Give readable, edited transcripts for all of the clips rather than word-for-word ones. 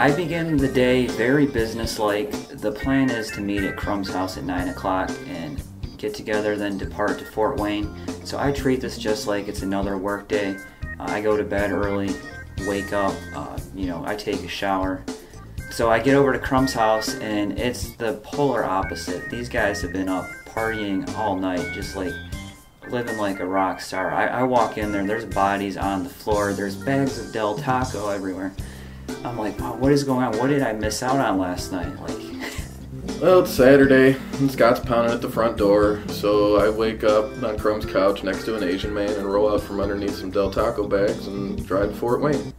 I begin the day very businesslike. The plan is to meet at Crumb's house at 9 o'clock and get together, then depart to Fort Wayne. So I treat this just like it's another work day. I go to bed early, wake up, I take a shower. So I get over to Crumb's house and it's the polar opposite. These guys have been up partying all night, just like living like a rock star. I walk in there, there's bodies on the floor, there's bags of Del Taco everywhere. I'm like, oh, what is going on? What did I miss out on last night? Well, it's Saturday, and Scott's pounding at the front door, so I wake up on Crumb's couch next to an Asian man and roll out from underneath some Del Taco bags and drive to Fort Wayne.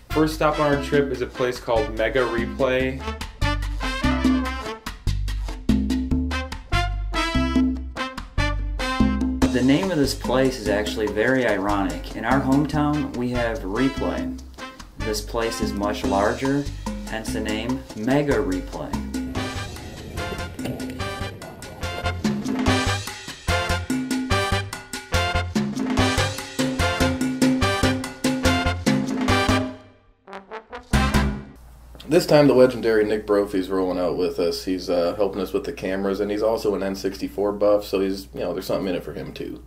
First stop on our trip is a place called Mega Replay. The name of this place is actually very ironic. In our hometown, we have Replay. This place is much larger, hence the name Mega Replay. This time the legendary Nick Brophy's rolling out with us. He's helping us with the cameras, and he's also an N64 buff, so he's, there's something in it for him too.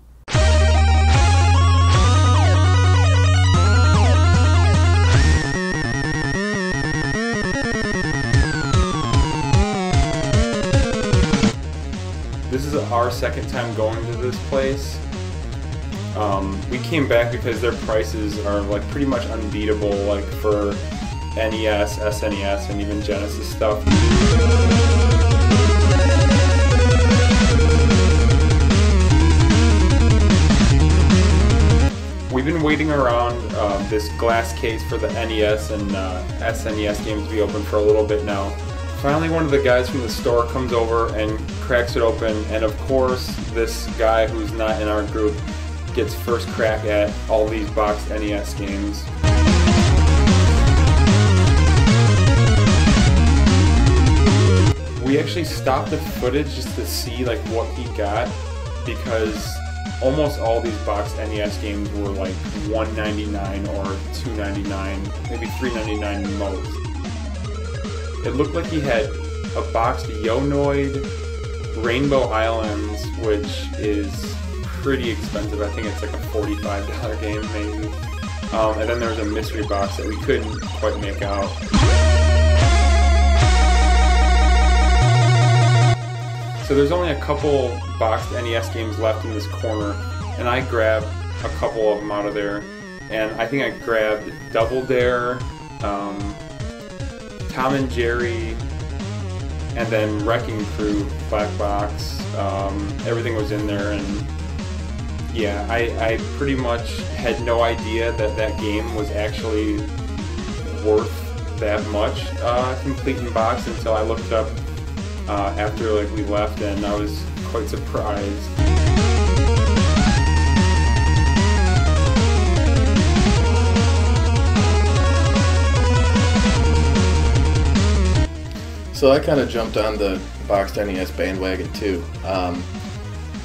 This is our second time going to this place. We came back because their prices are like pretty much unbeatable, like for NES, SNES, and even Genesis stuff. We've been waiting around this glass case for the NES and SNES games to be open for a little bit now. Finally, one of the guys from the store comes over and cracks it open, and of course, this guy who's not in our group gets first crack at all these boxed NES games. We actually stopped the footage just to see like what he got, because almost all these boxed NES games were like $1.99 or $2.99, maybe $3.99 most. It looked like he had a boxed Yonoid, Rainbow Islands, which is pretty expensive. I think it's like a $45 game maybe. And then there was a mystery box that we couldn't quite make out. So there's only a couple boxed NES games left in this corner, and I grabbed a couple of them out of there. And I think I grabbed Double Dare, Tom and Jerry, and then Wrecking Crew, Black Box. Everything was in there, and yeah, I pretty much had no idea that that game was actually worth that much complete in box until I looked up after we left, and I was quite surprised. So I kind of jumped on the boxed NES bandwagon too.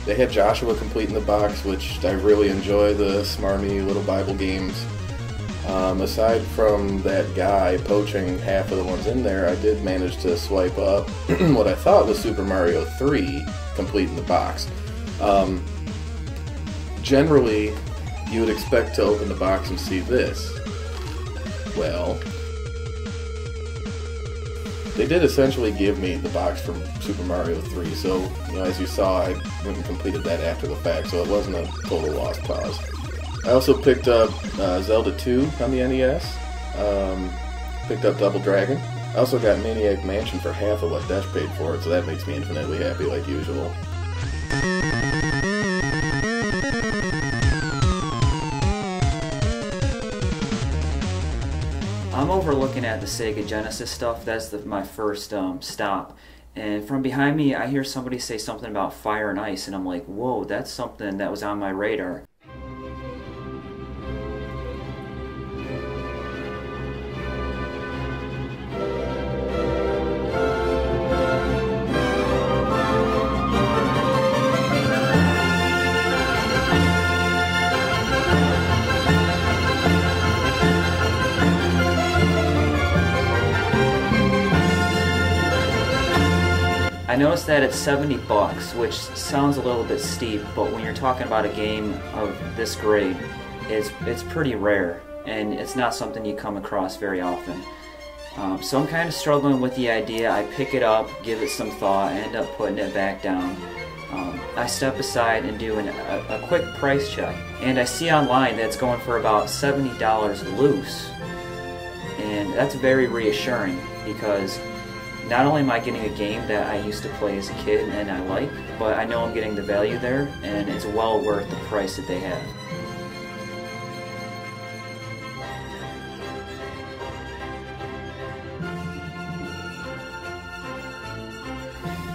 They had Joshua complete in the box, which I really enjoy, the smarmy little Bible games. Aside from that guy poaching half of the ones in there, I did manage to swipe up what I thought was Super Mario 3 complete in the box. Generally, you would expect to open the box and see this. Well, they did essentially give me the box from Super Mario 3, so as you saw, I went and completed that after the fact, so it wasn't a total lost cause. I also picked up Zelda 2 on the NES, picked up Double Dragon. I also got Maniac Mansion for half of what Desh paid for it, so that makes me infinitely happy like usual. I'm overlooking at the Sega Genesis stuff. That's my first stop. And from behind me, I hear somebody say something about Fire and Ice, and I'm like, whoa, that's something that was on my radar. I noticed that it's $70, which sounds a little bit steep, but when you're talking about a game of this grade, it's pretty rare, and it's not something you come across very often. So I'm kind of struggling with the idea. I pick it up, give it some thought, end up putting it back down. I step aside and do a quick price check, and I see online that it's going for about $70 loose, and that's very reassuring because not only am I getting a game that I used to play as a kid and I like, but I know I'm getting the value there, and it's well worth the price that they have.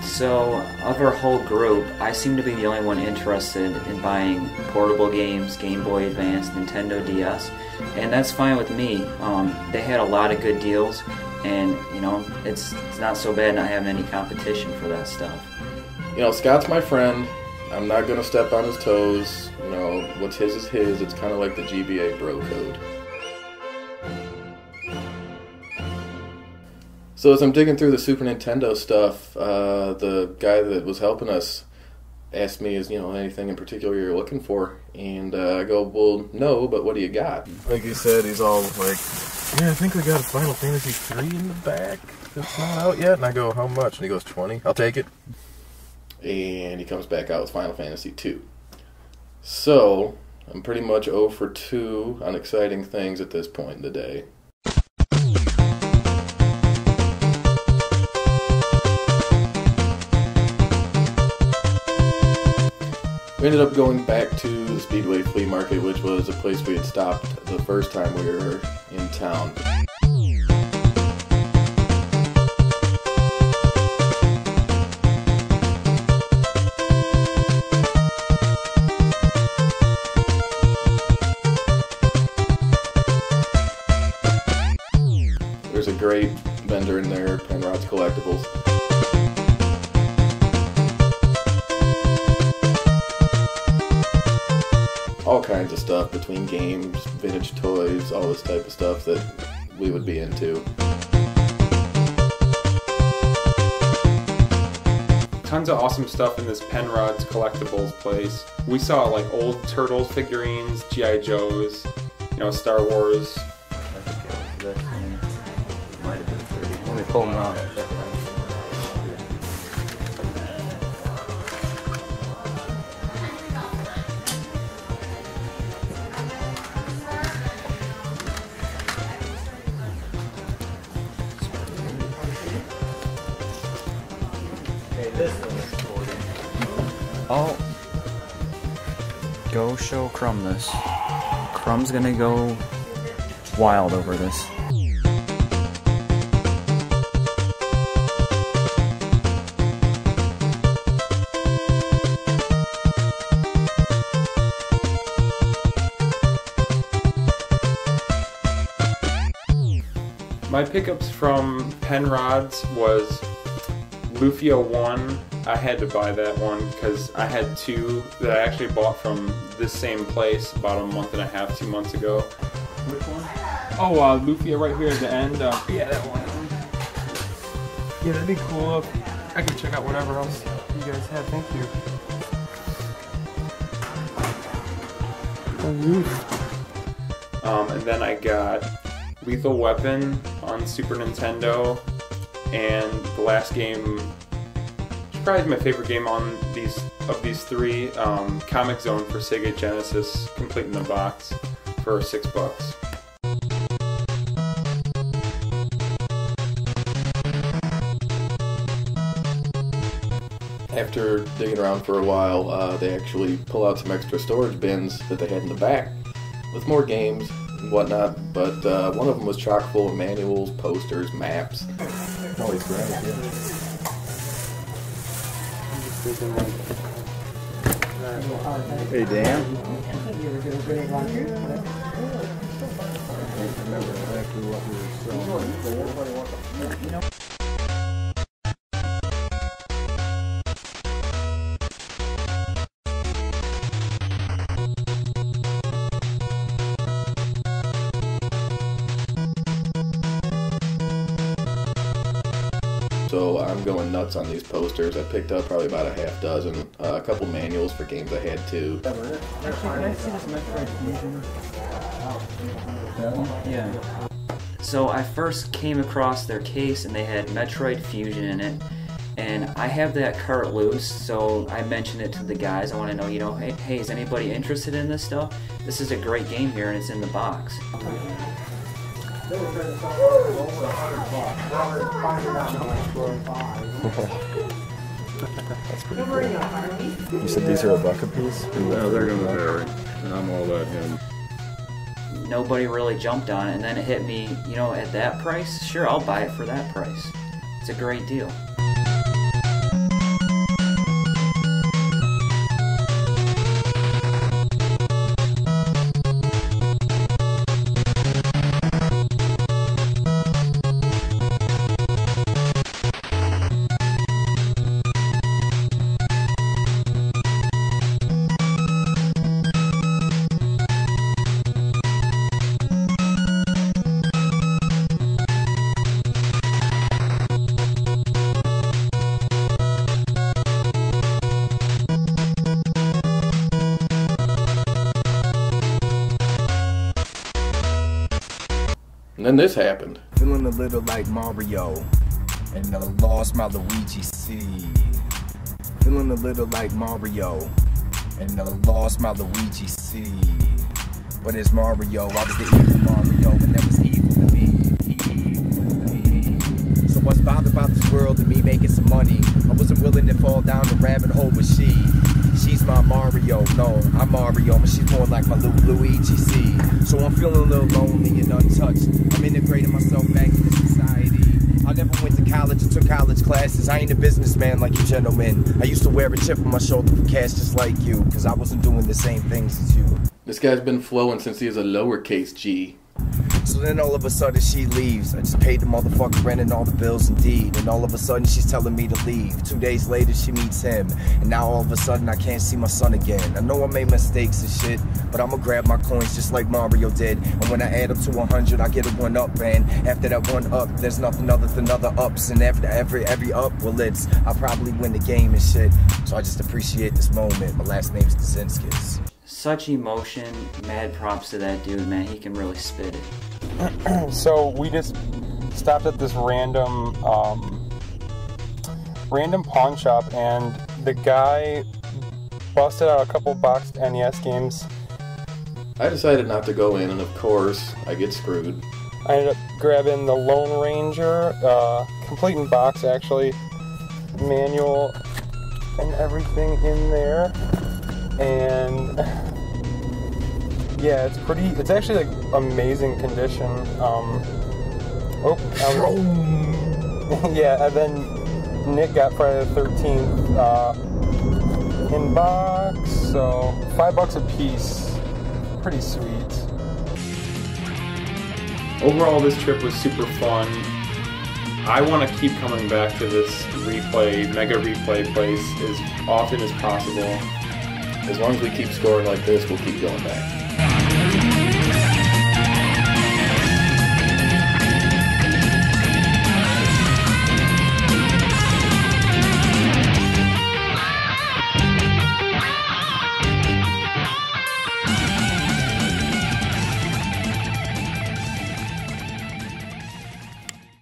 So, of our whole group, I seem to be the only one interested in buying portable games, Game Boy Advance, Nintendo DS, and that's fine with me. They had a lot of good deals, and you know, it's not so bad not having any competition for that stuff. You know, Scott's my friend. I'm not going to step on his toes. You know, what's his is his. It's kind of like the GBA bro code. So as I'm digging through the Super Nintendo stuff, the guy that was helping us asked me, is anything in particular you're looking for? And I go, well, no, but what do you got? Like he said, he's all like, yeah, I think we got a Final Fantasy 3 in the back that's not out yet. And I go, how much? And he goes, 20. I'll take it. And he comes back out with Final Fantasy 2. So I'm pretty much 0 for 2 on exciting things at this point in the day. We ended up going back to the Speedway Flea Market, which was a place we had stopped the first time we were in town. There's a great vendor in there, Penrod's Collectibles. All kinds of stuff between games, vintage toys, all this type of stuff that we would be into. Tons of awesome stuff in this Penrod's Collectibles place. We saw like old Turtles figurines, G.I. Joes, Star Wars. Let me pull them out. Oh, go show Crumb this. Crumb's gonna go wild over this. My pickups from Penrod's was Lufia 1. I had to buy that one because I had 2 that I actually bought from this same place about a month and a half, 2 months ago. Which one? Oh, Lufia right here at the end. Yeah, that one. Yeah, that'd be cool. I can check out whatever else you guys have. Thank you. And then I got Lethal Weapon on Super Nintendo, and the last game, which probably is my favorite game on these 3, Comic Zone for Sega Genesis, complete in the box for $6. After digging around for a while, they actually pull out some extra storage bins that they had in the back with more games and whatnot, but one of them was chock full of manuals, posters, maps. Always great, yeah. Hey, Dan. Remember exactly what we were selling. So I'm going nuts on these posters. I picked up probably about a half dozen, a couple manuals for games I had too. Actually, can I see this Metroid Fusion? Yeah. So I first came across their case and they had Metroid Fusion in it. And I have that cart loose, so I mentioned it to the guys. I want to know, hey, is anybody interested in this stuff? This is a great game here and it's in the box. That's pretty cool. You said these are $1 a piece? No, they're gonna vary, and I'm all about him. Nobody really jumped on it, and then it hit me, at that price? Sure, I'll buy it for that price. It's a great deal. And then this happened. Feeling a little like Mario, and I lost my Luigi seed. Feeling a little like Mario, and I lost my Luigi seed. But it's Mario, I was the evil Mario, and that was evil to me. So what's bothered about this world and me making some money? I wasn't willing to fall down the rabbit hole with she. She's my Mario, no, I'm Mario, but she's more like my Luigi C. So I'm feeling a little lonely and untouched. I'm integrating myself back into society. I never went to college or took college classes. I ain't a businessman like you gentlemen. I used to wear a chip on my shoulder for cash just like you, because I wasn't doing the same things as you. This guy's been flowing since he was a lowercase G. So then all of a sudden she leaves. I just paid the motherfucker rent and all the bills indeed. And all of a sudden she's telling me to leave. 2 days later she meets him. And now all of a sudden I can't see my son again. I know I made mistakes and shit, but I'ma grab my coins just like Mario did. And when I add up to 100 I get a 1 up. And after that 1 up there's nothing other than other ups. And after every up, well I'll probably win the game and shit. So I just appreciate this moment. My last name's Kaczynskis. Such emotion, mad props to that dude, man. He can really spit it. So we just stopped at this random pawn shop, and the guy busted out a couple boxed NES games. I decided not to go in, and of course, I get screwed. I ended up grabbing the Lone Ranger, complete in box actually, manual and everything in there. And yeah, it's actually like amazing condition. Yeah, and then Nick got Friday the 13th in box, so $5 a piece, pretty sweet. Overall, this trip was super fun. I want to keep coming back to this Mega Replay place as often as possible. As long as we keep scoring like this, we'll keep going back.